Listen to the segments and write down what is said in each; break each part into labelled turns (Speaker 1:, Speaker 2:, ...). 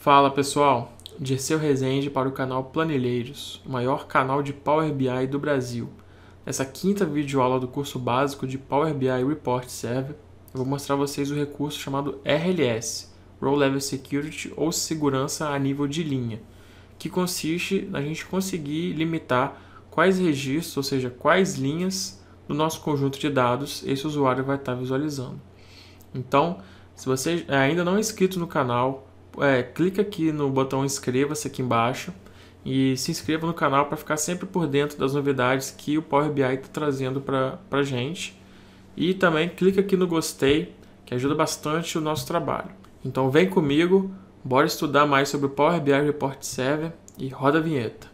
Speaker 1: Fala pessoal, Dirceu Rezende para o canal Planilheiros, o maior canal de Power BI do Brasil. Nessa quinta videoaula do curso básico de Power BI Report Server, eu vou mostrar a vocês o recurso chamado RLS, Row Level Security ou Segurança a Nível de Linha, que consiste na gente conseguir limitar quais registros, ou seja, quais linhas do nosso conjunto de dados esse usuário vai estar visualizando. Então, se você ainda não é inscrito no canal, clica aqui no botão inscreva-se aqui embaixo e se inscreva no canal para ficar sempre por dentro das novidades que o Power BI está trazendo para a gente. E também clica aqui no gostei, que ajuda bastante o nosso trabalho. Então vem comigo, bora estudar mais sobre o Power BI Report Server e roda a vinheta.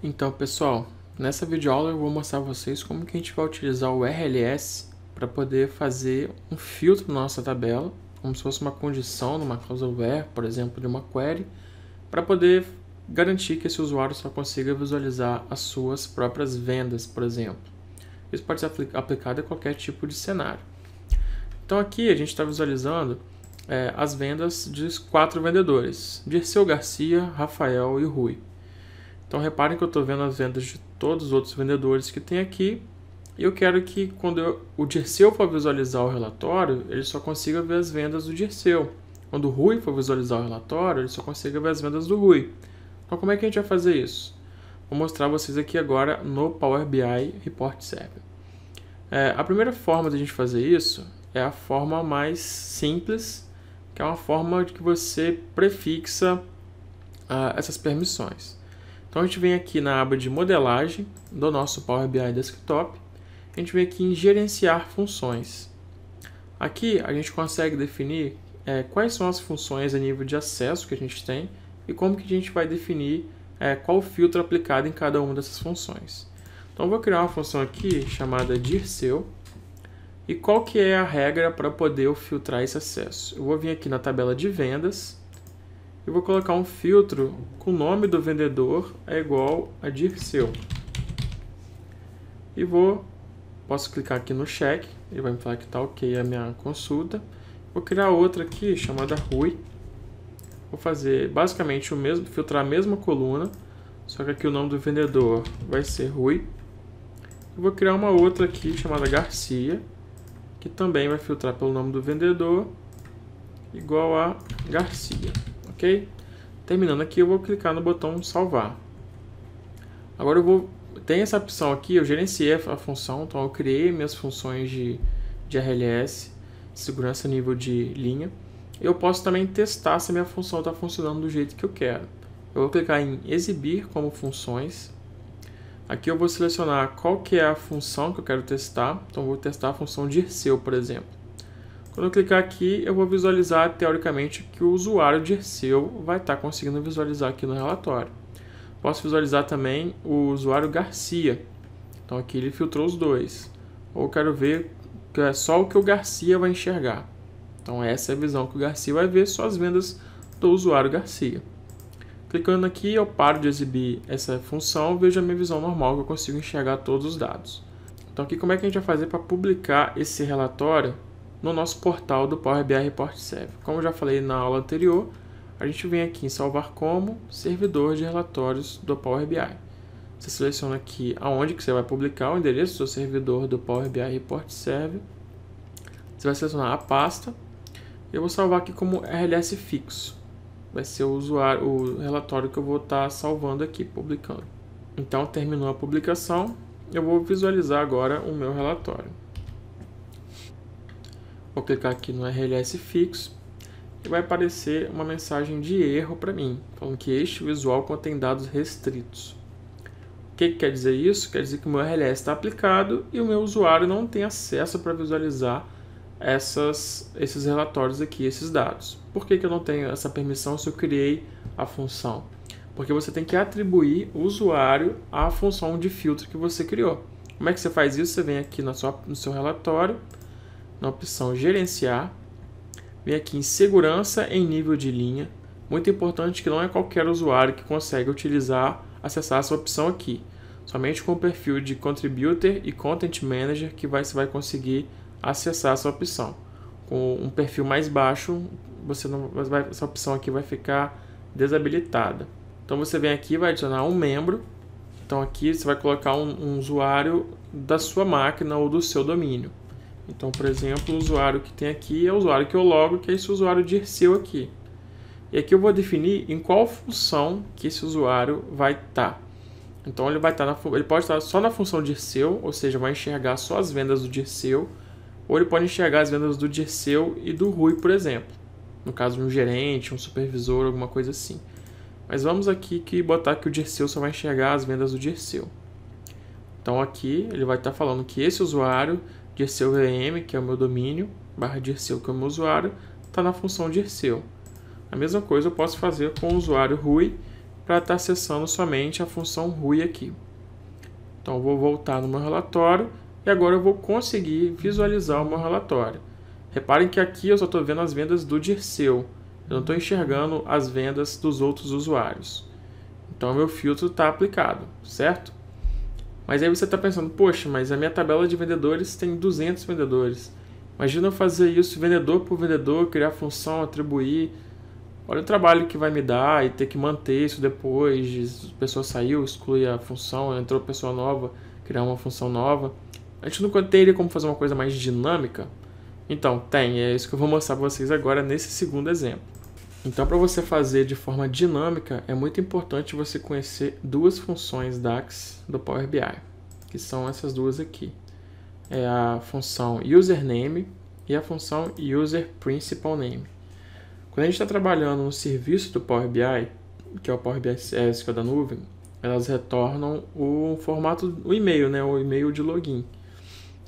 Speaker 1: Então pessoal, nessa videoaula eu vou mostrar a vocês como que a gente vai utilizar o RLS para poder fazer um filtro na nossa tabela, como se fosse uma condição numa causal where, por exemplo, de uma query, para poder garantir que esse usuário só consiga visualizar as suas próprias vendas, por exemplo. Isso pode ser aplicado a qualquer tipo de cenário. Então aqui a gente está visualizando as vendas de 4 vendedores, Dirceu Garcia, Rafael e Rui. Então reparem que eu estou vendo as vendas de todos os outros vendedores que tem aqui. E eu quero que quando o Dirceu for visualizar o relatório, ele só consiga ver as vendas do Dirceu. Quando o Rui for visualizar o relatório, ele só consiga ver as vendas do Rui. Então como é que a gente vai fazer isso? Vou mostrar a vocês aqui agora no Power BI Report Server. A primeira forma de a gente fazer isso é a forma mais simples, que é uma forma de que você prefixa essas permissões. Então a gente vem aqui na aba de modelagem do nosso Power BI Desktop, a gente vem aqui em gerenciar funções. Aqui a gente consegue definir quais são as funções a nível de acesso que a gente tem e como que a gente vai definir qual filtro aplicado em cada uma dessas funções. Então eu vou criar uma função aqui chamada Dirceu. E qual que é a regra para poder eu filtrar esse acesso? Eu vou vir aqui na tabela de vendas e vou colocar um filtro com o nome do vendedor é igual a Dirceu. E posso clicar aqui no check, ele vai me falar que está ok a minha consulta. Vou criar outra aqui chamada Rui. Vou fazer basicamente o mesmo, filtrar a mesma coluna, só que aqui o nome do vendedor vai ser Rui. Eu vou criar uma outra aqui chamada Garcia, que também vai filtrar pelo nome do vendedor, igual a Garcia. Ok? Terminando aqui, eu vou clicar no botão salvar. Agora tem essa opção aqui, eu gerenciei a função, então eu criei minhas funções de RLS, segurança nível de linha. Eu posso também testar se a minha função está funcionando do jeito que eu quero. Eu vou clicar em exibir como funções. Aqui eu vou selecionar qual que é a função que eu quero testar. Então eu vou testar a função Dirceu, por exemplo. Quando eu clicar aqui, eu vou visualizar teoricamente que o usuário Dirceu vai estar conseguindo visualizar aqui no relatório. Posso visualizar também o usuário Garcia. Então aqui ele filtrou os dois. Ou eu quero ver que é só o que o Garcia vai enxergar. Então essa é a visão que o Garcia vai ver, só as vendas do usuário Garcia. Clicando aqui, eu paro de exibir essa função, vejo a minha visão normal, que eu consigo enxergar todos os dados. Então aqui como é que a gente vai fazer para publicar esse relatório no nosso portal do Power BI Report Server? Como eu já falei na aula anterior, a gente vem aqui em salvar como servidor de relatórios do Power BI. Você seleciona aqui aonde que você vai publicar o endereço do seu servidor do Power BI Report Server. Você vai selecionar a pasta. Eu vou salvar aqui como RLS fixo. Vai ser o relatório que eu vou estar salvando aqui, publicando. Então, terminou a publicação, eu vou visualizar agora o meu relatório. Vou clicar aqui no RLS fixo e vai aparecer uma mensagem de erro para mim, falando que este visual contém dados restritos. O que quer dizer isso? Quer dizer que o meu RLS está aplicado e o meu usuário não tem acesso para visualizar esses relatórios aqui, esses dados. Por que eu não tenho essa permissão se eu criei a função? Porque você tem que atribuir o usuário à função de filtro que você criou. Como é que você faz isso? Você vem aqui no seu relatório, na opção gerenciar, vem aqui em segurança em nível de linha. Muito importante que não é qualquer usuário que consegue acessar essa opção aqui. Somente com o perfil de Contributor e Content Manager que você vai conseguir acessar essa opção. Com um perfil mais baixo, essa opção aqui vai ficar desabilitada. Então você vem aqui e vai adicionar um membro. Então aqui você vai colocar um usuário da sua máquina ou do seu domínio. Então, por exemplo, o usuário que tem aqui é o usuário que eu logo, que é esse usuário Dirceu aqui. E aqui eu vou definir em qual função que esse usuário vai estar. Então ele pode estar só na função Dirceu, ou seja, vai enxergar só as vendas do Dirceu, ou ele pode enxergar as vendas do Dirceu e do Rui, por exemplo. No caso de um gerente, um supervisor, alguma coisa assim. Mas vamos aqui botar que o Dirceu só vai enxergar as vendas do Dirceu. Então aqui ele vai estar falando que esse usuário, Dirceu VM, que é o meu domínio, / Dirceu, que é o meu usuário, está na função Dirceu. A mesma coisa eu posso fazer com o usuário Rui, para estar acessando somente a função Rui aqui. Então eu vou voltar no meu relatório e agora eu vou conseguir visualizar o meu relatório. Reparem que aqui eu só estou vendo as vendas do Dirceu, eu não estou enxergando as vendas dos outros usuários. Então meu filtro está aplicado, certo? Mas aí você está pensando, poxa, mas a minha tabela de vendedores tem 200 vendedores. Imagina eu fazer isso vendedor por vendedor, criar função, atribuir. Olha o trabalho que vai me dar e ter que manter isso depois. A pessoa saiu, exclui a função, entrou pessoa nova, criar uma função nova. A gente não teria como fazer uma coisa mais dinâmica? Então, é isso que eu vou mostrar para vocês agora nesse segundo exemplo. Então, para você fazer de forma dinâmica, é muito importante você conhecer duas funções DAX do Power BI, que são essas duas aqui. É a função UserName e a função UserPrincipalName. Quando a gente está trabalhando no serviço do Power BI, que é o Power BI SQL da nuvem, elas retornam o formato, o e-mail, né, o e-mail de login.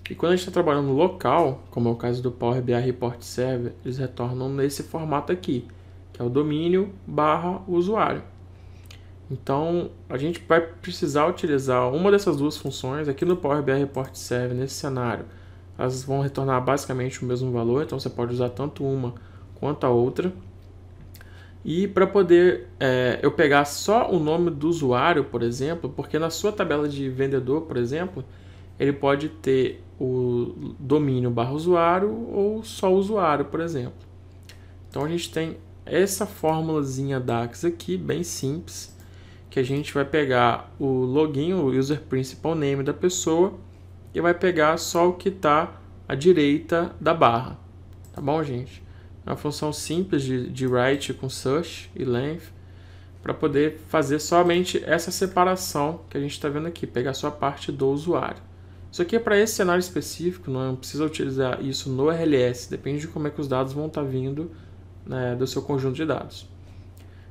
Speaker 1: E quando a gente está trabalhando local, como é o caso do Power BI Report Server, eles retornam nesse formato aqui, que é o domínio / usuário. Então, a gente vai precisar utilizar uma dessas duas funções aqui no Power BI Report Server, nesse cenário. Elas vão retornar basicamente o mesmo valor, então você pode usar tanto uma quanto a outra. E para poder eu pegar só o nome do usuário, por exemplo, porque na sua tabela de vendedor, por exemplo, ele pode ter o domínio / usuário ou só usuário, por exemplo. Então a gente tem essa formulazinha DAX aqui, bem simples, que a gente vai pegar o login, o user principal name da pessoa, e vai pegar só o que está à direita da barra. Tá bom, gente? É uma função simples de write com search e length, para poder fazer somente essa separação que a gente está vendo aqui, pegar só a parte do usuário. Isso aqui é para esse cenário específico, não precisa utilizar isso no RLS, depende de como é que os dados vão estar vindo, né, do seu conjunto de dados.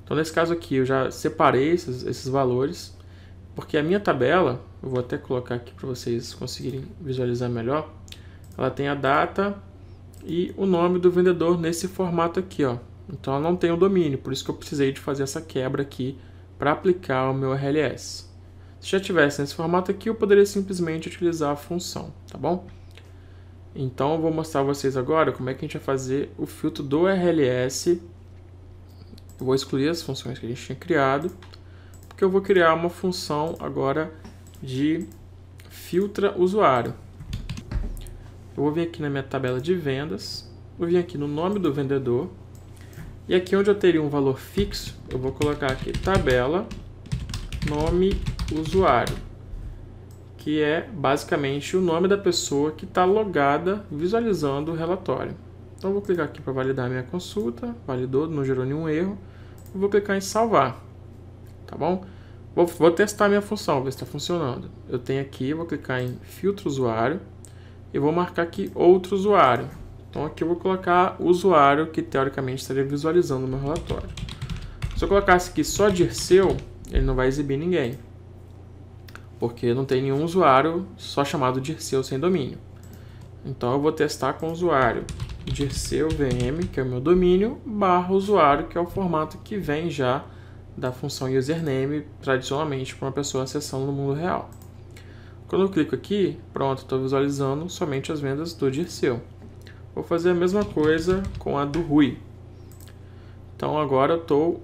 Speaker 1: Então nesse caso aqui eu já separei esses valores, porque a minha tabela, eu vou até colocar aqui para vocês conseguirem visualizar melhor, ela tem a data e o nome do vendedor nesse formato aqui, ó. Então ela não tem o domínio, por isso que eu precisei de fazer essa quebra aqui para aplicar o meu RLS. Se já tivesse nesse formato aqui, eu poderia simplesmente utilizar a função, tá bom? Então eu vou mostrar a vocês agora como é que a gente vai fazer o filtro do RLS. Eu vou excluir as funções que a gente tinha criado, porque eu vou criar uma função agora de filtra usuário. Eu vou vir aqui na minha tabela de vendas, vou vir aqui no nome do vendedor, e aqui onde eu teria um valor fixo, eu vou colocar aqui tabela, nome, usuário, que é basicamente o nome da pessoa que está logada visualizando o relatório. Então eu vou clicar aqui para validar a minha consulta, validou, não gerou nenhum erro, eu vou clicar em salvar, tá bom? Vou testar a minha função, ver se está funcionando. Eu tenho aqui, vou clicar em filtro usuário, e vou marcar aqui outro usuário. Então aqui eu vou colocar o usuário que teoricamente estaria visualizando o meu relatório. Se eu colocasse aqui só Dirceu, ele não vai exibir ninguém, porque não tem nenhum usuário só chamado Dirceu sem domínio. Então eu vou testar com o usuário Dirceu VM, que é o meu domínio, / usuário, que é o formato que vem já da função username, tradicionalmente para uma pessoa acessando no mundo real. Quando eu clico aqui, pronto, estou visualizando somente as vendas do Dirceu. Vou fazer a mesma coisa com a do Rui. Então agora eu estou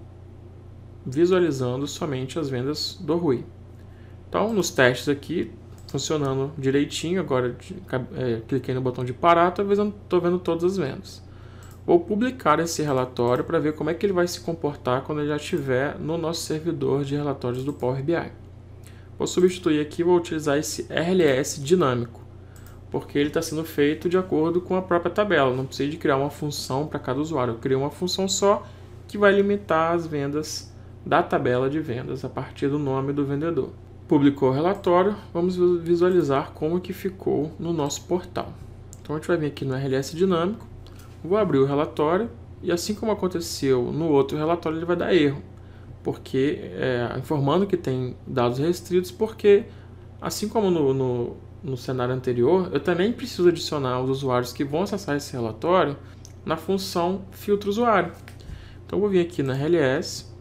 Speaker 1: visualizando somente as vendas do Rui. Então, nos testes aqui, funcionando direitinho. Agora cliquei no botão de parar, estou vendo todas as vendas. Vou publicar esse relatório para ver como é que ele vai se comportar quando ele já estiver no nosso servidor de relatórios do Power BI. Vou substituir aqui, vou utilizar esse RLS dinâmico, porque ele está sendo feito de acordo com a própria tabela. Não precisa de criar uma função para cada usuário. Eu criei uma função só que vai limitar as vendas da tabela de vendas a partir do nome do vendedor. Publicou o relatório, vamos visualizar como que ficou no nosso portal. Então a gente vai vir aqui no RLS dinâmico, vou abrir o relatório e assim como aconteceu no outro relatório ele vai dar erro, porque informando que tem dados restritos, porque assim como no cenário anterior, eu também preciso adicionar os usuários que vão acessar esse relatório na função filtro usuário. Então eu vou vir aqui no RLS,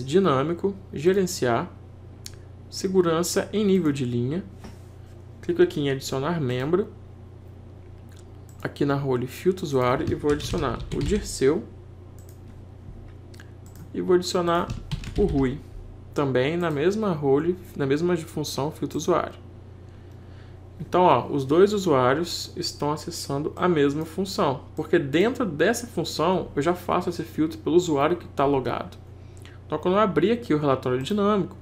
Speaker 1: dinâmico, gerenciar, segurança em nível de linha, clico aqui em adicionar membro, aqui na role filtro usuário e vou adicionar o Dirceu e vou adicionar o Rui, também na mesma role, na mesma função filtro usuário. Então, ó, os dois usuários estão acessando a mesma função, porque dentro dessa função eu já faço esse filtro pelo usuário que está logado. Então, quando eu abrir aqui o relatório dinâmico,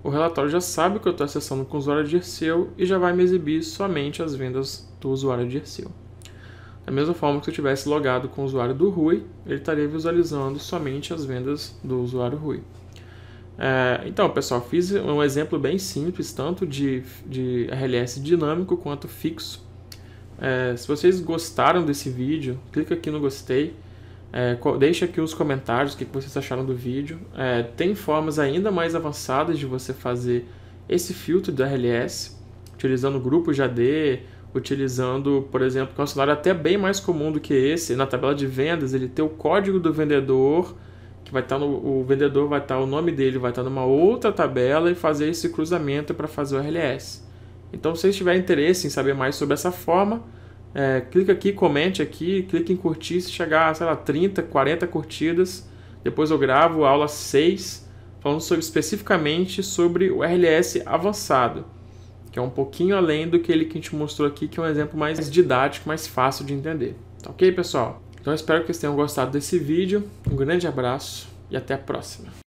Speaker 1: o relatório já sabe que eu estou acessando com o usuário Dirceu e já vai me exibir somente as vendas do usuário Dirceu. Da mesma forma que se eu tivesse logado com o usuário do Rui, ele estaria visualizando somente as vendas do usuário Rui. Então, pessoal, fiz um exemplo bem simples, tanto de RLS dinâmico quanto fixo. Se vocês gostaram desse vídeo, clica aqui no gostei. Deixa aqui os comentários o que vocês acharam do vídeo. Tem formas ainda mais avançadas de você fazer esse filtro do RLS, utilizando grupos de AD, utilizando, por exemplo, que é um cenário até bem mais comum do que esse, na tabela de vendas, ele tem o código do vendedor, que vai estar o vendedor vai estar, o nome dele vai estar numa outra tabela e fazer esse cruzamento para fazer o RLS. Então, se vocês tiverem interesse em saber mais sobre essa forma, clica aqui, comente aqui, clique em curtir, se chegar, sei lá, 30, 40 curtidas, depois eu gravo a aula 6, falando especificamente sobre o RLS avançado, que é um pouquinho além do que a gente mostrou aqui, que é um exemplo mais didático, mais fácil de entender. Tá ok, pessoal? Então eu espero que vocês tenham gostado desse vídeo, um grande abraço e até a próxima.